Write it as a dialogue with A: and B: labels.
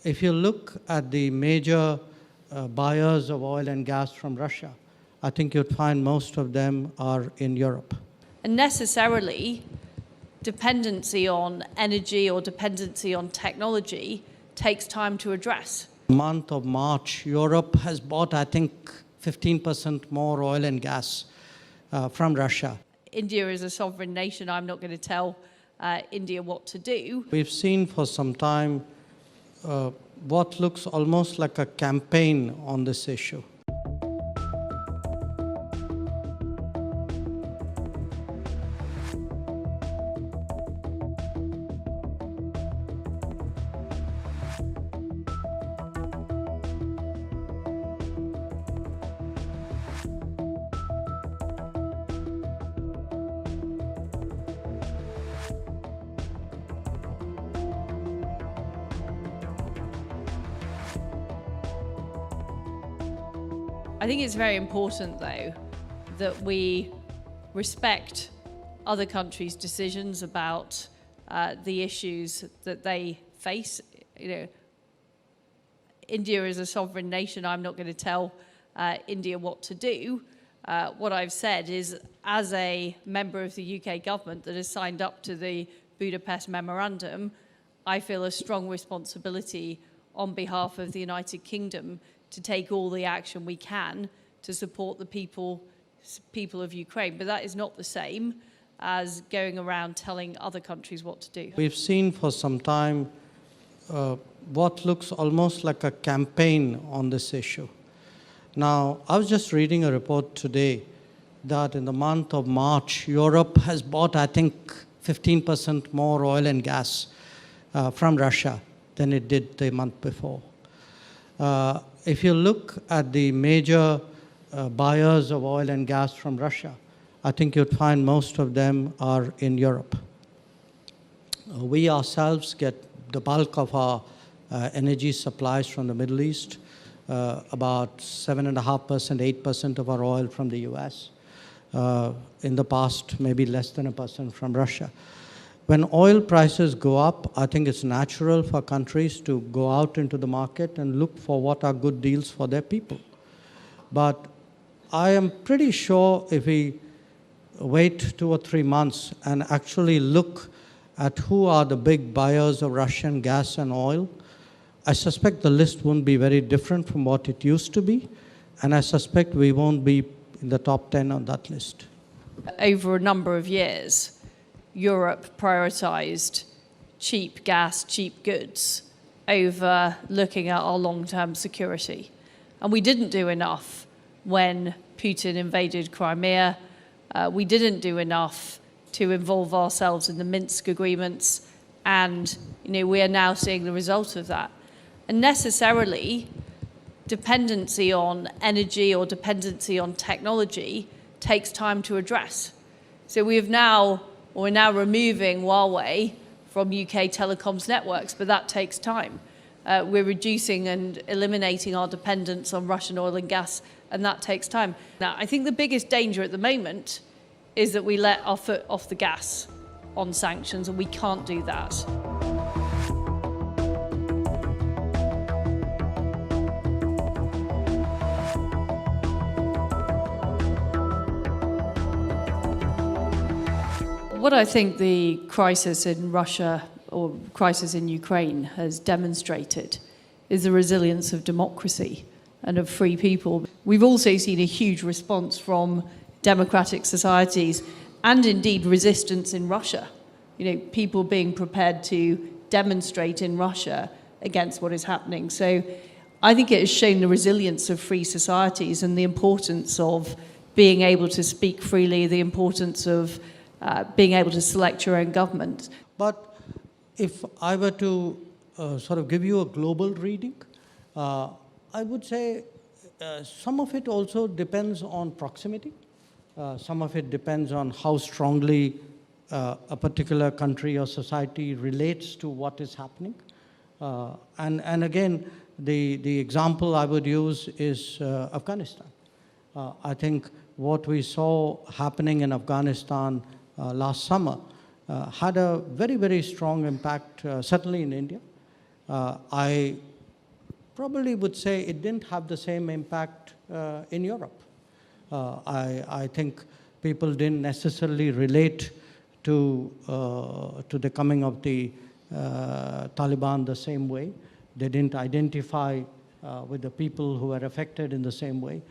A: If you look at the major buyers of oil and gas from Russia, I think you'd find most of them are in Europe.
B: And necessarily, dependency on energy or dependency on technology takes time to address.
A: The month of March, Europe has bought, I think, 15% more oil and gas from Russia.
B: India is a sovereign nation. I'm not going to tell India what to do.
A: We've seen for some time what looks almost like a campaign on this issue.
B: I think it's very important, though, that we respect other countries' decisions about the issues that they face. India is a sovereign nation. I'm not going to tell India what to do. What I've said is, as a member of the UK government that has signed up to the Budapest Memorandum, I feel a strong responsibility on behalf of the United Kingdom to take all the action we can to support the people of Ukraine. But that is not the same as going around telling other countries what to do.
A: We've seen for some time what looks almost like a campaign on this issue. Now, I was just reading a report today that in the month of March, Europe has bought, I think, 15% more oil and gas from Russia than it did the month before. If you look at the major buyers of oil and gas from Russia, I think you'd find most of them are in Europe. We ourselves get the bulk of our energy supplies from the Middle East, about 7.5%, 8% of our oil from the US. In the past, maybe less than 1% from Russia. When oil prices go up, I think it's natural for countries to go out into the market and look for what are good deals for their people. But I am pretty sure if we wait 2 or 3 months and actually look at who are the big buyers of Russian gas and oil, I suspect the list won't be very different from what it used to be, and I suspect we won't be in the top 10 on that list.
B: Over a number of years, Europe prioritized cheap gas, cheap goods over looking at our long-term security. And we didn't do enough when Putin invaded Crimea. We didn't do enough to involve ourselves in the Minsk agreements. And we are now seeing the result of that. And necessarily, dependency on energy or dependency on technology takes time to address. So we're now removing Huawei from UK telecoms networks, but that takes time. We're reducing and eliminating our dependence on Russian oil and gas, and that takes time. Now, I think the biggest danger at the moment is that we let our foot off the gas on sanctions, and we can't do that. What I think the crisis in Russia or crisis in Ukraine has demonstrated is the resilience of democracy and of free people. We've also seen a huge response from democratic societies and indeed resistance in Russia. People being prepared to demonstrate in Russia against what is happening. So I think it has shown the resilience of free societies and the importance of being able to speak freely, the importance of being able to select your own government.
A: But if I were to sort of give you a global reading, I would say some of it also depends on proximity. Some of it depends on how strongly a particular country or society relates to what is happening. And again, the example I would use is Afghanistan. I think what we saw happening in Afghanistan last summer had a very, very strong impact, certainly in India. I probably would say it didn't have the same impact in Europe. I think people didn't necessarily relate to the coming of the Taliban the same way. They didn't identify with the people who were affected in the same way.